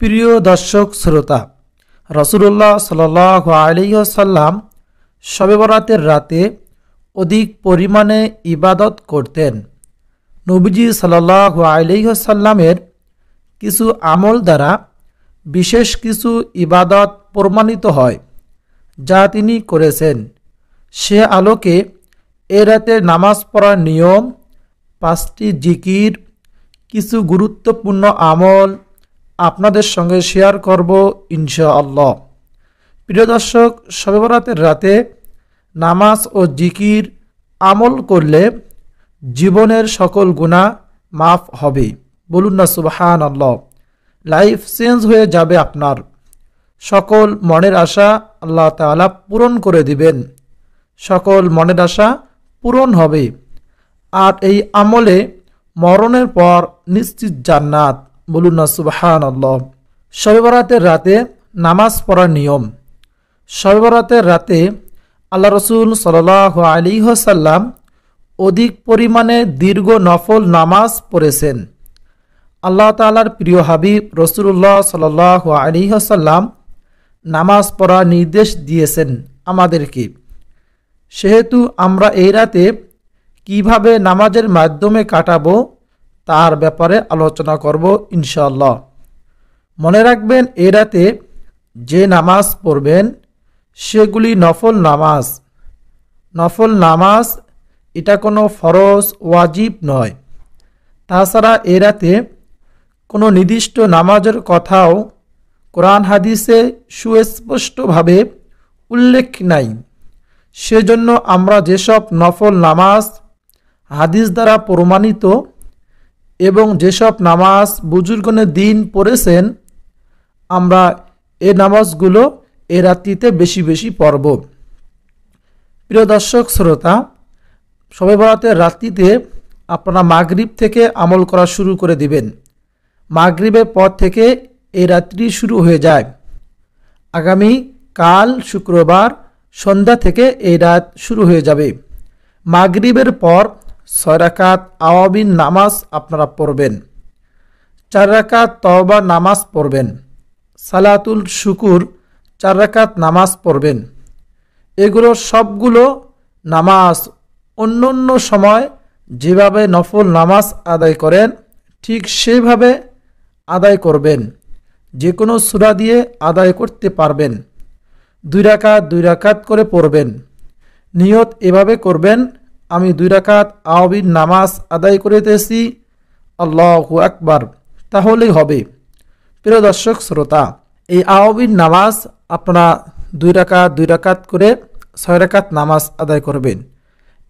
প্রিয় দর্শক শ্রোতা, রাসূলুল্লাহ সাল্লাল্লাহু আলাইহি ওয়াসাল্লাম শবে বরাতের রাতে অধিক পরিমাণে ইবাদত করতেন। নবীজি সাল্লাল্লাহু আলাইহি ওয়াসাল্লামের কিছু আমল দ্বারা বিশেষ কিছু ইবাদত প্রমাণিত হয় যা তিনি করেছেন। সে আলোকে এ রাতে নামাজ পড়ার নিয়ম, 5টি জিকির, কিছু গুরুত্বপূর্ণ আমল আপনাদের সঙ্গে শেয়ার করব ইনশাআল্লাহ। প্রিয় দর্শক, শবে বরাতের রাতে নামাজ ও জিকির আমল করলে জীবনের সকল গুনাহ মাফ হবে। বলুন না সুবহানাল্লাহ। লাইফ চেঞ্জ হয়ে যাবে। আপনার সকল মনের আশা আল্লাহ তাআলা পূরণ করে দিবেন। সকল মনের আশা পূরণ হবে। আর এই আমলে মরণের পর নিশ্চিত জান্নাত। বলুন না সুবহানাল্লাহ। শবে বরাতের রাতে নামাজ পড়ার নিয়ম। শবে বরাতের রাতে আল্লাহ রসুল সাল্লাল্লাহু আলাইহি ওয়াসাল্লাম অধিক পরিমাণে দীর্ঘ নফল নামাজ পড়েছেন। আল্লাহ তাআলার প্রিয় হাবিব রাসূলুল্লাহ সাল্লাল্লাহু আলাইহি ওয়াসাল্লাম নামাজ পড়ার নির্দেশ দিয়েছেন আমাদেরকে। সেহেতু আমরা এই রাতে কিভাবে নামাজের মাধ্যমে কাটাবো তার ব্যাপারে আলোচনা করব ইনশাআল্লাহ। মনে রাখবেন, এই রাতে যে নামাজ পড়বেন সেগুলি নফল নামাজ। নফল নামাজ এটা কোনো ফরজ ওয়াজিব নয়। তাছাড়া এই রাতে কোনো নির্দিষ্ট নামাজের কথাও কোরআন হাদিসে সুস্পষ্টভাবে উল্লেখ নাই। সেজন্য আমরা যেসব নফল নামাজ হাদিস দ্বারা প্রমাণিত এবং যেসব নামাজ বুজুর্গনের দিন পড়েছেন, আমরা এই নামাজগুলো এ রাত্রিতে বেশি বেশি পড়ব। প্রিয় দর্শক শ্রোতা, শবে বরাতের রাত্রিতে আপনারা মাগরিব থেকে আমল করা শুরু করে দিবেন। মাগরিবের পর থেকে এই রাত্রি শুরু হয়ে যায়। আগামী কাল শুক্রবার সন্ধ্যা থেকে এই রাত শুরু হয়ে যাবে। মাগরিবের পর 6 রাকাত আওয়াবিন নামাজ আপনারা পড়বেন। 4 রাকাত তওবা নামাজ পড়বেন। সালাতুল শুকুর 4 রাকাত নামাজ পড়বেন। এগুলো সবগুলো নামাজ অন্য অন্য সময় যেভাবে নফল নামাজ আদায় করেন ঠিক সেভাবে আদায় করবেন। যে কোনো সূরা দিয়ে আদায় করতে পারবেন। 2 রাকাত 2 রাকাত করে পড়বেন। নিয়ত এভাবে করবেন, আমি 2 রাকাত আওয়াবিন নামাজ আদায় করিতেছি, আল্লাহু আকবার, তাহলেই হবে। প্রিয় দর্শক শ্রোতা, এই আওয়াবিন নামাজ আপনারা 2 রাকাত 2 রাকাত করে 6 রাকাত নামাজ আদায় করবেন।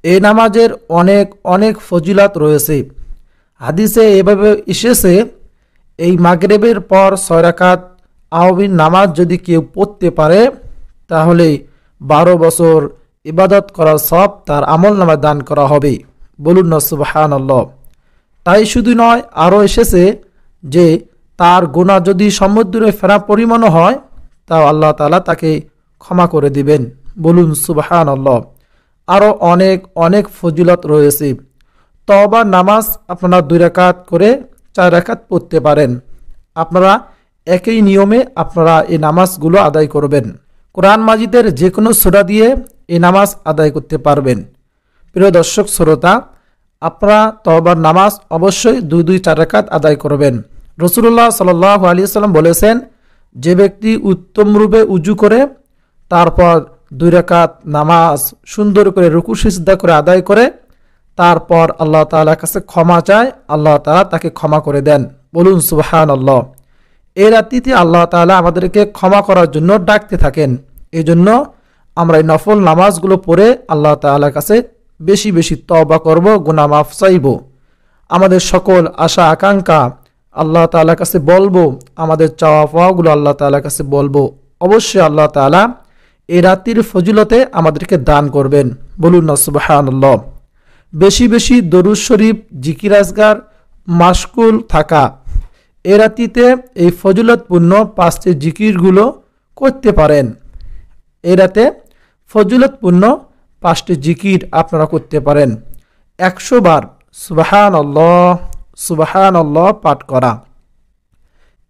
এই নামাজের অনেক অনেক ফজিলত রয়েছে। হাদিসে এভাবে এসেছে, এই মাগরিবের পর 6 রাকাত আওয়াবিন নামাজ যদি কেউ পড়তে পারে তাহলে 12 বছর ইবাদত করার সব তার আমল নামায় দান করা হবে। বলুন না সুবহানাল্লাহ। তাই শুধু নয়, আরও এসেছে যে তার গুনাহ যদি সমুদ্রে ফেনা পরিমাণও হয় তাও আল্লাহ তাআলা তাকে ক্ষমা করে দিবেন। বলুন সুবহানাল্লাহ। আরও অনেক অনেক ফজিলত রয়েছে। তওবা নামাজ আপনারা 2 রাকাত করে 4 রাকাত পড়তে পারেন। আপনারা একই নিয়মে আপনারা এই নামাজগুলো আদায় করবেন। কোরআন মাজিদের যে কোনো সূরা দিয়ে এই নামাজ আদায় করতে পারবেন। প্রিয় দর্শক শ্রোতা, আপনারা তওবার নামাজ অবশ্যই 2 4 রাকাত আদায় করবেন। রাসূলুল্লাহ সাল্লাল্লাহু আলাইহি ওয়াসাল্লাম বলেছেন, যে ব্যক্তি উত্তম রূপে উজু করে তারপর 2 রাকাত নামাজ সুন্দর করে রুকু সিজদা করে আদায় করে তারপর আল্লাহ তাআলার কাছে ক্ষমা চায়, আল্লাহ তাআলা তাকে ক্ষমা করে দেন। বলুন সুবহানাল্লাহ। এই রাত্রিতে আল্লাহ তাআলা আমাদেরকে ক্ষমা করার জন্য ডাকতে থাকেন। এই জন্য আমরা এই নফল নামাজগুলো পড়ে আল্লাহ তাআলার কাছে বেশি বেশি তওবা করব, গুনাহ মাফ চাইব। আমাদের সকল আশা আকাঙ্ক্ষা আল্লাহ তাআলার কাছে বলবো, আমাদের চাওয়া পাওয়াগুলো আল্লাহ তাআলার কাছে বলবো। অবশ্যই আল্লাহ তাআলা এই রাত্রির ফজিলতে আমাদেরকে দান করবেন। বলুন না সুবহানাল্লাহ। বেশি বেশি দরুদ শরীফ, জিকির আজকার মাশগুল থাকা। এই রাত্রিতে এই ফজিলতপূর্ণ 5টি জিকিরগুলো করতে পারেন। এই রাতে ফজিলতপূর্ণ 5টি জিকির আপনারা করতে পারেন। 100 বার সুবহানাল্লাহ সুবহানাল্লাহ পাঠ করা,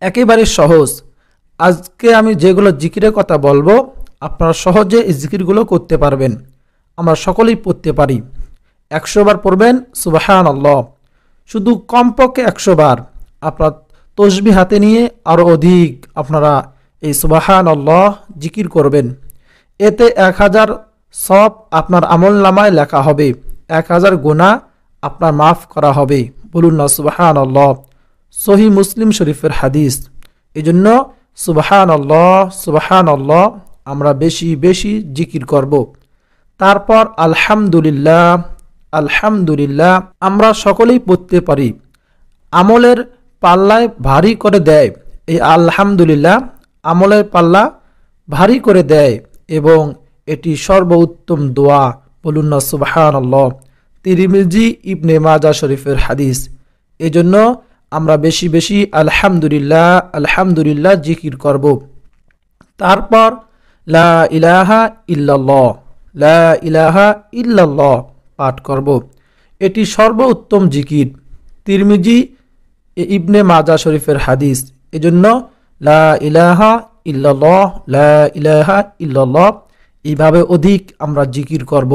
একেবারে সহজ। আজকে আমি যেগুলো জিকিরের কথা বলবো আপনারা সহজে এই জিকিরগুলো করতে পারবেন। আমরা সকলেই পড়তে পারি। 100 বার পড়বেন সুবহানাল্লাহ, শুধু কমপক্ষে 100 বার। আপনার তসবিহ হাতে নিয়ে আরও অধিক আপনারা এই সুবহানাল্লাহ জিকির করবেন। এতে 1000 সওয়াব আপনার আমলনামায় লেখা হবে, 1000 গুনাহ আপনার মাফ করা হবে। বলুন না সুবহানাল্লাহ। সহিহ মুসলিম শরীফের হাদিস। এজন্য সুবহানাল্লাহ সুবহানাল্লাহ আমরা বেশি বেশি জিকির করব। তারপর আলহামদুলিল্লাহ আলহামদুলিল্লাহ আমরা সকলেই পড়তে পারি। আমলের পাল্লায় ভারী করে দেয় এই আলহামদুলিল্লাহ, আমলের পাল্লা ভারী করে দেয় এবং এটি সর্বোত্তম দোয়া। বলুন না সুবহানাল্লাহ। তিরমিজি ইবনে মাজাহ শরীফের হাদিস। এজন্য আমরা বেশি বেশি আলহামদুলিল্লাহ আলহামদুলিল্লাহ জিকির করব। তারপর লা ইলাহা ইল্লাল্লাহ লা ইলাহা ইল্লাল্লাহ পাঠ করব। এটি সর্বোত্তম জিকির। তিরমিজি ইবনে মাজাহ শরীফের হাদিস। এজন্য লা ইলাহা ইল্লাল্লাহ লা ইলাহা ইল্লাল্লাহ এইভাবে অধিক আমরা জিকির করব।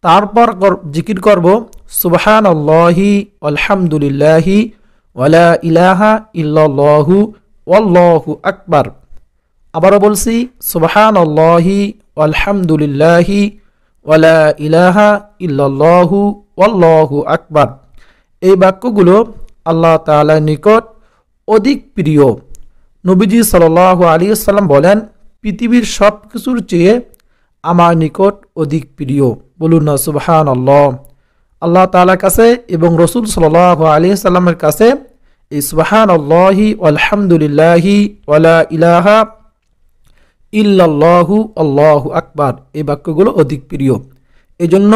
তারপর জিকির করব সুবহানাল্লাহি আলহামদুলিল্লাহি ওয়ালা ইলাহা ইল্লাল্লাহু ওয়াল্লাহু আকবার। আবারও বলছি সুবহানাল্লাহি আলহামদুলিল্লাহি ওয়ালা ইলাহা ইল্লাল্লাহু ওয়াল্লাহু আকবার। এই বাক্যগুলো আল্লাহ তাআলার নিকট অধিক প্রিয়। নবীজি সাল্লাল্লাহু আলাইহি ওয়াসাল্লাম বলেন, পৃথিবীর সব কিছুর চেয়ে আমার নিকট অধিক প্রিয়। বলুন না সুবহানাল্লাহ। আল্লাহ তাআলার কাছে এবং রাসূল সাল্লাল্লাহু আলাইহি ওয়াসাল্লামের কাছে এই সুবহানাল্লাহি আলহামদুলিল্লাহি ওয়ালা ইলাহা ইল্লাল্লাহু আল্লাহু আকবার এই বাক্যগুলো অধিক প্রিয়। এজন্য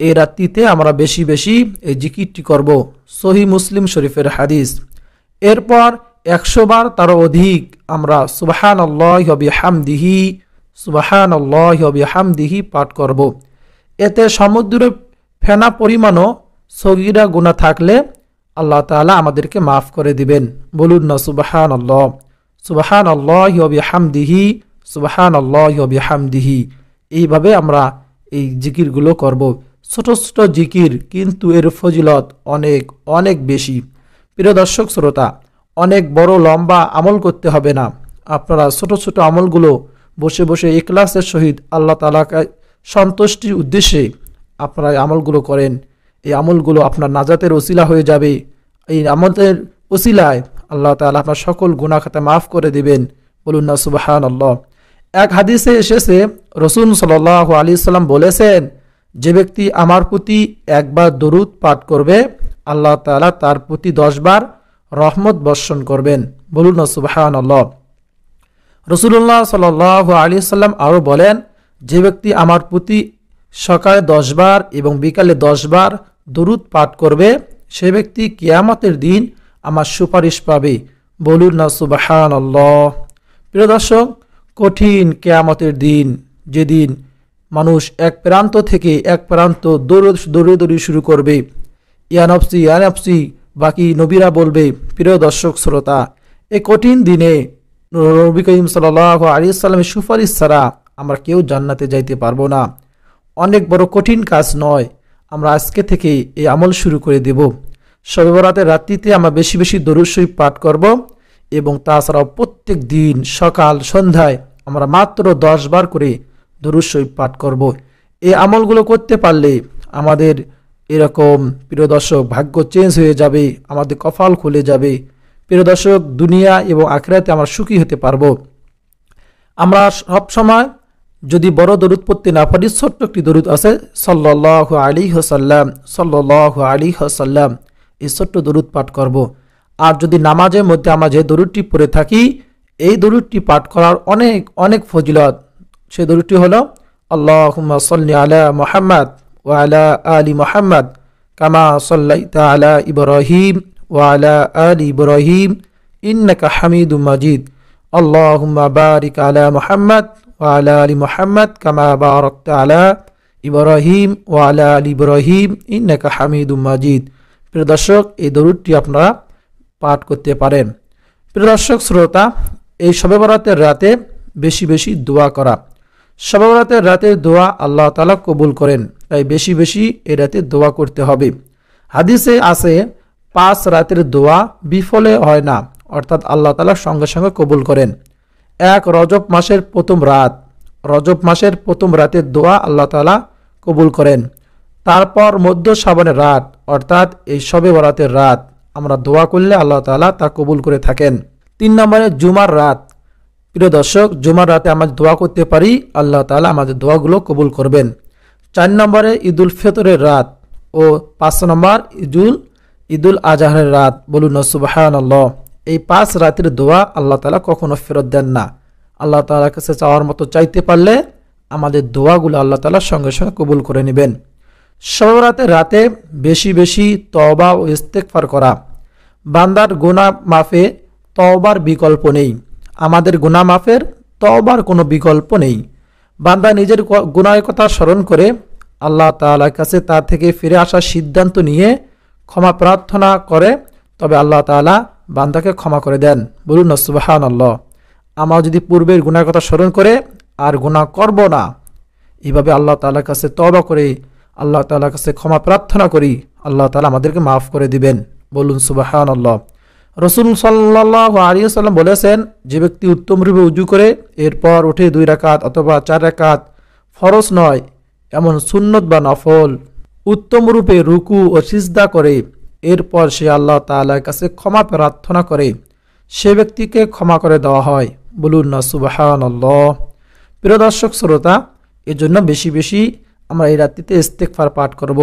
এই রাত্রিতে আমরা বেশি বেশি এই জিকিরটি করব। সহিহ মুসলিম শরীফের হাদিস। এরপর 100 বার তারও অধিক আমরা সুবহানাল্লাহি ওয়া বিহামদিহি সুবহানাল্লাহি ওয়া বিহামদিহি পাঠ করব। এতে সমুদ্রের ফেনা পরিমাণও সগীরা গুনাহ থাকলে আল্লাহ তাআলা আমাদেরকে মাফ করে দিবেন। বলুন না সুবহানাল্লাহ। সুবহানাল্লাহি ওয়া বিহামদিহি সুবহানাল্লাহি ওয়া বিহামদিহি এইভাবে আমরা এই জিকিরগুলো করব। ছোট ছোট জিকির, কিন্তু এর ফজিলত অনেক অনেক বেশি। প্রিয় দর্শক শ্রোতা, অনেক বড় লম্বা আমল করতে হবে না। আপনারা ছোট ছোট আমলগুলো বসে বসে ইখলাসের সহিত আল্লাহ তাআলাকে সন্তুষ্টির উদ্দেশ্যে আপনারা এই আমলগুলো করেন। এই আমলগুলো আপনার নাজাতের ওসিলা হয়ে যাবে। এই আমলের ওসিলায় আল্লাহ তাআলা আপনার সকল গুনাহ খাতা মাফ করে দিবেন। বলুন না সুবহানাল্লাহ। এক হাদিসে এসেছে, রাসূল সাল্লাল্লাহু আলাইহি ওয়াসাল্লাম বলেছেন, যে ব্যক্তি আমার প্রতি একবার দরুদ পাঠ করবে আল্লাহ তাআলা তার প্রতি 10 বার রহমত বর্ষণ করবেন। বলুন না সুবহানাল্লাহ। রাসূলুল্লাহ সাল্লাল্লাহু আলাইহি ওয়াসাল্লাম আরও বলেন, যে ব্যক্তি আমার প্রতি সকালে 10 বার এবং বিকালে 10 বার দরুদ পাঠ করবে সে ব্যক্তি কিয়ামতের দিন আমার সুপারিশ পাবে। বলুন না সুবহানাল্লাহ। প্রিয় দর্শক, কঠিন কিয়ামতের দিন, যেদিন মানুষ এক প্রান্ত থেকে এক প্রান্ত দৌড়ে শুরু করবে, ইয়া নফসি ইয়া নফসি বাকি নবীরা বলবে। প্রিয় দর্শক শ্রোতা, এই কঠিন দিনে নবী করিম সাল্লাল্লাহু আলাইহি ওয়াসাল্লামের সুপারিশ ছাড়া আমরা কেউ জান্নাতে যাইতে পারবো না। অনেক বড় কঠিন কাজ নয়। আমরা আজকে থেকে এই আমল শুরু করে দেব। শবে বরাতের রাত্রিতে আমরা বেশি বেশি দরুদ শরীফ পাঠ করব এবং তাছাড়াও প্রত্যেক দিন সকাল সন্ধ্যায় আমরা মাত্র 10 বার করে দরুদ শরীফ পাঠ করব। এই আমলগুলো করতে পারলে আমাদের এরকম প্রিয় দর্শক ভাগ্য চেঞ্জ হয়ে যাবে, আমাদের কপাল খুলে যাবে। প্রিয় দর্শক, দুনিয়া এবং আখিরাতে আমরা সুখী হতে পারবো। আমরা সব সময় যদি বড় দরুদ পড়তে না পারি, ছোট্ট একটি দরুদ আছে সাল্লাল্লাহু আলাইহি ওয়াসাল্লাম সাল্লাল্লাহু আলাইহি ওয়াসাল্লাম, এই ছোট্ট দরুদ পাঠ করব। আর যদি নামাজের মধ্যে আমরা যে দরুদটি পড়ে থাকি, এই দরুদটি পাঠ করার অনেক অনেক ফজিলত। সেই দরুদটি হলো আল্লাহুম্মা সাল্লি আলা মুহাম্মাদ ওয়া আলা আলি মুহাম্মাদ কামা সাল্লাইতা আলা ইব্রাহিম ওয়া আলা আলি ইব্রাহিম ইন্নাকা হামিদুম মাজিদ। আল্লাহুম্মা বারিক আলা মুহাম্মাদ ওয়া আলা আলি মুহাম্মাদ কামা বারাকতা আলা ইব্রাহিম ওয়া আলা আলি ইব্রাহিম ইন্নাকা হামিদুম মাজিদ। প্রিয় দর্শক, এই দরুদটি আপনারা পাঠ করতে পারেন। প্রিয় দর্শক শ্রোতা, এই শবে বরাতের রাতে বেশি বেশি দোয়া করা। শবে বরাতের রাতে দোয়া আল্লাহ তাআলা কবুল করেন, তাই বেশি বেশি এই রাতে দোয়া করতে হবে। হাদিসে আছে 5 রাতের দোয়া বিফলে হয় না, অর্থাৎ আল্লাহ তাআলা সঙ্গে সঙ্গে কবুল করেন। এক রজব মাসের প্রথম রাতের দোয়া আল্লাহ তাআলা কবুল করেন। তারপর মধ্য শাবানের রাত, অর্থাৎ এই শবে বরাতের রাত আমরা দোয়া করলে আল্লাহ তাআলা তা কবুল করে থাকেন। 3 নম্বরে জুমার রাত। প্রিয় দর্শক, জুমার রাতে আমরা দোয়া করতে পারি, আল্লাহ তাআলা আমাদের দোয়াগুলো কবুল করবেন। 4 নম্বরে ঈদুল ফিতরের রাত ও 5 নম্বর ঈদুল আজহারের রাত। বলুন না সুবহানাল্লাহ। এই 5 রাতের দোয়া আল্লাহ তাআলা কখনো ফেরত দেন না। আল্লাহ তাআলার কাছে চাওয়ার মতো চাইতে পারলে আমাদের দোয়াগুলো আল্লাহ তাআলা সঙ্গে সঙ্গে কবুল করে নেবেন। শবে বরাতের রাতে বেশি বেশি তওবা ও ইস্তেগফার করা। বান্দার গুনাহ মাফে তওবার বিকল্প নেই। আমাদের গুনাহ মাফের তওবার কোনো বিকল্প নেই। বান্দা নিজের গুনাহের কথা স্মরণ করে আল্লাহ তাআলার কাছে তার থেকে ফিরে আসার সিদ্ধান্ত নিয়ে ক্ষমা প্রার্থনা করে, তবে আল্লাহ তাআলা বান্দাকে ক্ষমা করে দেন। বলুন না সুবহানাল্লাহ। আমরা যদি পূর্বের গুনাহের কথা স্মরণ করে আর গুনাহ করব না, এইভাবে আল্লাহ তাআলার কাছে তওবা করে আল্লাহ তাআলার কাছে ক্ষমা প্রার্থনা করি, আল্লাহ তাআলা আমাদেরকে মাফ করে দিবেন। বলুন সুবহানাল্লাহ। রাসূল সাল্লাল্লাহু আলাইহি ওয়াসাল্লাম বলেছেন, যে ব্যক্তি উত্তম রূপে ওযু করে এরপর উঠে 2 রাকাত অথবা 4 রাকাত ফরজ নয় এমন সুন্নত বা নফল উত্তম রূপে রুকু ও সিজদা করে এরপর সে আল্লাহ তাআলার কাছে ক্ষমা প্রার্থনা করে, সে ব্যক্তিকে ক্ষমা করে দেওয়া হয়। বলুন না সুবহানাল্লাহ। প্রিয় দর্শক শ্রোতা, এজন্য বেশি বেশি আমরা এই রাত্রিতে ইস্তেগফার পাঠ করব।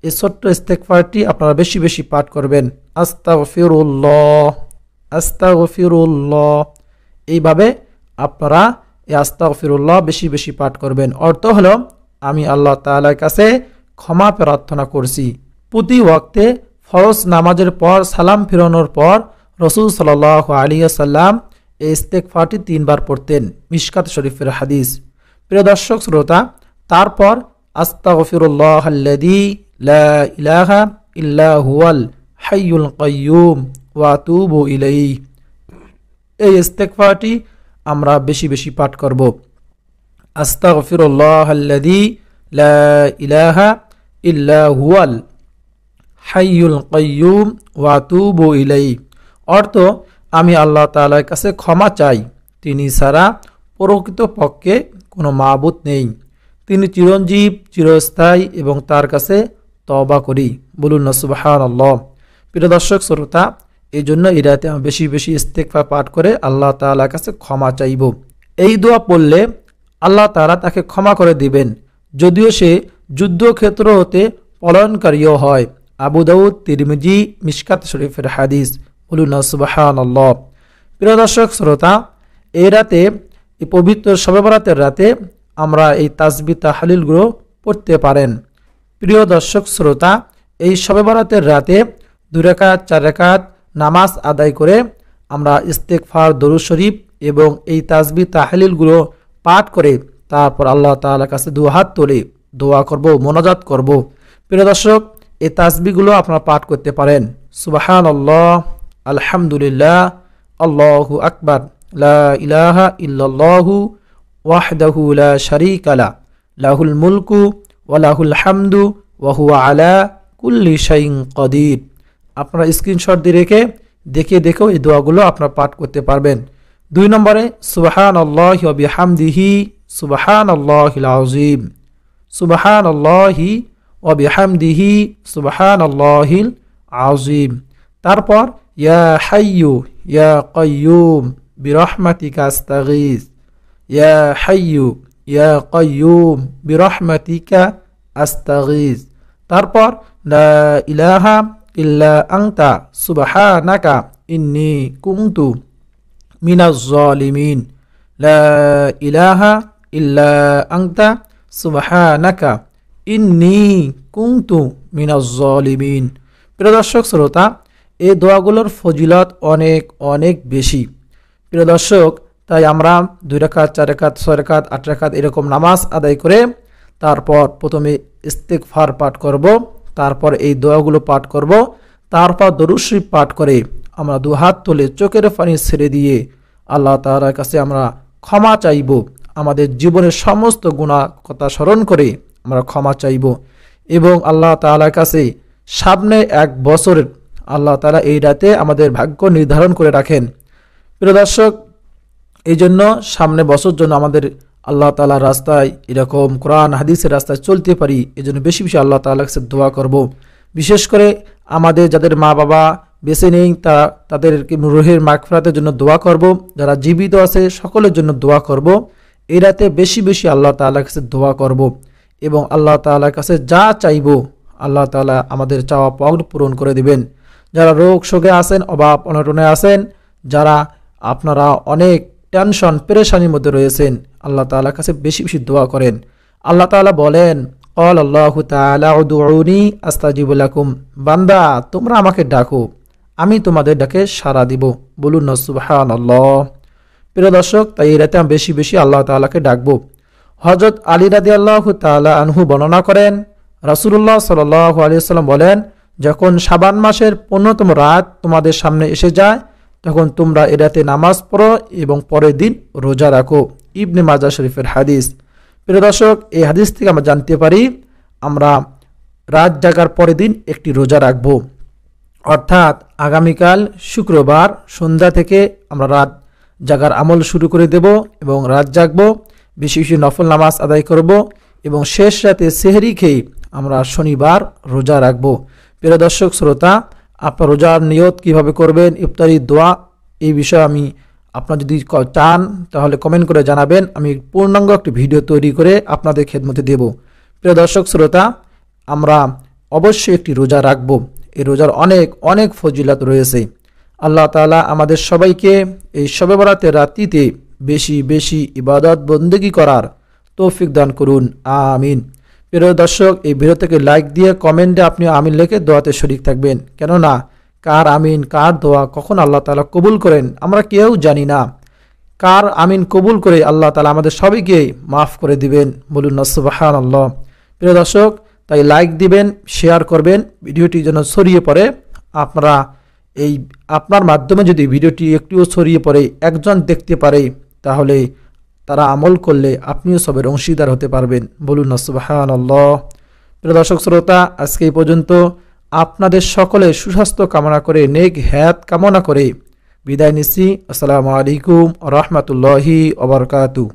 এই ছোট্ট ইস্তেগফারটি আপনারা বেশি বেশি পাঠ করবেন। আস্তাগফিরুল্লাহ, আস্তাগফিরুল্লাহ। এইভাবে আপনারা এই আস্তাগফিরুল্লাহ বেশি বেশি পাঠ করবেন। অর্থ হলো, আমি আল্লাহ তাআলার কাছে ক্ষমা প্রার্থনা করছি। প্রতি ওয়াক্তে ফরজ নামাজের পর সালাম ফিরানোর পর রাসূল সাল্লাল্লাহু আলাইহি ওয়াসাল্লাম এই ইস্তেগফারটি 3 বার পড়তেন। মিশকাত শরীফের হাদিস। প্রিয় দর্শক শ্রোতা, তারপর আস্তাগফিরুল্লাহাল্লাযী লা ইলাহা ইল্লা হুয়াল হাইয়ুল কাইয়্যুম ওয়া আতুবু ইলাইহি, এই ইস্তেগফারটি আমরা বেশি বেশি পাঠ করব। আস্তাগফিরুল্লাহাল্লাযী লা ইলাহা ইল্লা হুয়াল হাইয়ুল কাইয়্যুম ওয়া আতুবু ইলাইহি। অর্থ, আমি আল্লাহ তাআলার কাছে ক্ষমা চাই, তিনি ছাড়া প্রকৃতপক্ষে কোনো মাবুদ নেই, তিনি চিরঞ্জীব চিরস্থায়ী এবং তার কাছে তওবা করি। বলুন না সুবহানাল্লাহ। প্রিয় দর্শক শ্রোতা, এই জন্য এই রাতে আমি বেশি বেশি ইস্তেগফার পাঠ করে আল্লাহ তাআলার কাছে ক্ষমা চাইব। এই দোয়া পড়লে আল্লাহ তাআলা তাকে ক্ষমা করে দিবেন, যদিও সে যুদ্ধক্ষেত্র হতে পলায়নকারীও হয়। আবু দাউদ, তিরমিজি, মিশকাত শরীফের হাদিস। বলুন না সুবহানাল্লাহ। প্রিয় দর্শক শ্রোতা, এই রাতে, এই পবিত্র শবে বরাতের রাতে আমরা এই তাসবিহ তাহলিলগুলো পড়তে পারেন। প্রিয় দর্শক শ্রোতা, এই শবে বরাতের রাতে 2 রাকাত 4 রাকাত নামাজ আদায় করে আমরা ইস্তেগফার, দরুদ শরীফ এবং এই তাসবিহ তাহলিলগুলো পাঠ করে তারপর আল্লাহ তাআলার কাছে 2 হাত তুলে দোয়া করব, মোনাজাত করব। প্রিয় দর্শক, এই তাসবিহগুলো আপনারা পাঠ করতে পারেন। সুবহানাল্লাহ, আলহামদুলিল্লাহ, আল্লাহু আকবার, লা ইলাহা ইল্লাল্লাহু ওয়াহদাহু লা শারীকা লা, লাহুল মুলকু ওয়া লাহুল হামদু ওয়া হুয়া আলা কুল্লি শাইইন কাদির। আপনারা স্ক্রিনশট দিয়ে রেখে দেখেও এই দোয়াগুলো আপনারা পাঠ করতে পারবেন। 2 নম্বরে সুবহানাল্লাহি ওয়া বিহামদিহি সুবহানাল্লাহিল আযীম, সুবহানাল্লাহি ওয়া বিহামদিহি সুবহানাল্লাহিল আযীম। তারপর ইয়া হাইয়্যু ইয়া কাইয়্যুম বিরহমাতিকা আস্তাগীস, ইয়া হাইয়্যু ইয়া কাইয়্যুম বিরহমাতিকা আস্তাগীস। তারপর লা ইলাহা ইল্লা আনতা সুবহানাকা ইন্নী কুনতু মিনাজ জালিমিন, লা ইলাহা ইল্লা আনতা সুবহানাকা ইন্নী কুনতু মিনাজ জালিমিন। প্রিয় দর্শক শ্রোতা, এই দোয়াগুলোর ফজিলত অনেক অনেক বেশি। প্রিয় দর্শক, তাই আমরা 2 রাকাত 4 রাকাত 6 রাকাত 8 রাকাত এরকম নামাজ আদায় করে তারপর প্রথমে ইস্তেগফার পাঠ করব, তারপর এই দোয়াগুলো পাঠ করব, তারপর দরুদ শরীফ পাঠ করে আমরা দুহাত তুলে চোখের পানি ছেড়ে দিয়ে আল্লাহ তাআলার কাছে আমরা ক্ষমা চাইব। আমাদের জীবনের সমস্ত গুনাহ কথা স্মরণ করে আমরা ক্ষমা চাইব এবং আল্লাহ তাআলার কাছে সামনে 1 বছর আল্লাহ তাআলা এই রাতে আমাদের ভাগ্য নির্ধারণ করে রাখেন। প্রিয় দর্শক, এই জন্য সামনে বছর জন্য আমাদের আল্লাহ তাআলার রাস্তায় এরকম কোরআন হাদিসের রাস্তায় চলতে পারি, এজন্য বেশি বেশি আল্লাহ তাআলার কাছে দোয়া করব। বিশেষ করে আমাদের যাদের মা বাবা বেঁচে নেই তাদেরকে রুহের মাগফিরাতের জন্য দোয়া করব। যারা জীবিত আছে সকলের জন্য দোয়া করব। এই রাতে বেশি বেশি আল্লাহ তাআলার কাছে দোয়া করব এবং আল্লাহ তাআলার কাছে যা চাইব আল্লাহ তাআলা আমাদের চাওয়া পাওয়া পূরণ করে দিবেন। যারা রোগ শোকে আছেন, অভাব অনটনে আছেন, যারা আপনারা অনেক টেনশন পেরেশানির মধ্যে রয়েছেন, আল্লাহ তাআলার কাছে বেশি বেশি দোয়া করেন। আল্লাহ তাআলা বলেন, ক্বাল আল্লাহু তাআলা উদউনি আস্তাজিবু লাকুম, বান্দা তোমরা আমাকে ডাকো, আমি তোমাদের ডাকে সাড়া দিব। বলুন না সুবহানাল্লাহ। প্রিয় দর্শক, তাই এই রাতে আমি বেশি বেশি আল্লাহ তাআলাকে ডাকবো। হযরত আলী রাদিয়াল্লাহু তাআলা আনহু বর্ণনা করেন, রাসূলুল্লাহ সাল্লাল্লাহু আলাইহি ওয়াসাল্লাম বলেন, যখন শাবান মাসের 15তম রাত তোমাদের সামনে এসে যায় তখন তোমরা এ রাতে নামাজ পড়ো এবং পরের দিন রোজা রাখো। ইবনে মাজাহ শরীফের হাদিস। প্রিয় দর্শক, এই হাদিস থেকে আমরা জানতে পারি আমরা রাত জাগার পরের দিন একটি রোজা রাখব। অর্থাৎ আগামীকাল শুক্রবার সন্ধ্যা থেকে আমরা রাত জাগার আমল শুরু করে দেব এবং রাত জাগব, বেশি বেশি নফল নামাজ আদায় করব এবং শেষ রাতে সেহরি খেয়ে আমরা শনিবার রোজা রাখব। প্রিয় দর্শক শ্রোতা, আপনার রোজার নিয়ত কিভাবে করবেন, ইফতারি দোয়া, এই বিষয়ে আমি আপনারা যদি চান তাহলে কমেন্ট করে জানাবেন। আমি পূর্ণাঙ্গ একটি ভিডিও তৈরি করে আপনাদের খেদমতে দেব। প্রিয় দর্শক শ্রোতা, আমরা অবশ্যই একটি রোজা রাখব। এই রোজার অনেক অনেক ফজিলত রয়েছে। আল্লাহ তাআলা আমাদের সবাইকে এই শবে বরাতের রাত্রিতে বেশি বেশি ইবাদত বন্দেগী করার তৌফিক দান করুন, আমিন। প্রিয় দর্শক, এই ভিডিও থেকে লাইক দিয়ে কমেন্টে আপনি আমিন লিখে দোয়াতে শরীক থাকবেন। কেননা কার আমিন কার দোয়া কখন আল্লাহ তাআলা কবুল করেন আমরা কেউ জানি না। কার আমিন কবুল করে আল্লাহ তাআলা আমাদের সবাইকে মাফ করে দিবেন। বলুন না সুবহানাল্লাহ। প্রিয় দর্শক, তাই লাইক দিবেন, শেয়ার করবেন, ভিডিওটি যেন ছড়িয়ে পড়ে। আপনার মাধ্যমে যদি ভিডিওটি একটুও ছড়িয়ে পড়ে, একজন দেখতে পারে, তাহলে তারা আমল করলে আপনিও সবের অংশীদার হতে পারবেন। বলুন না সুবহানাল্লাহ। প্রিয় দর্শক শ্রোতা, আজকে এই পর্যন্ত। আপনাদের সকলের সুস্বাস্থ্য কামনা করে, নেক হায়াত কামনা করে বিদায় নিচ্ছি। আসসালামু আলাইকুম ওয়া রাহমাতুল্লাহি ওয়া বারাকাতুহু।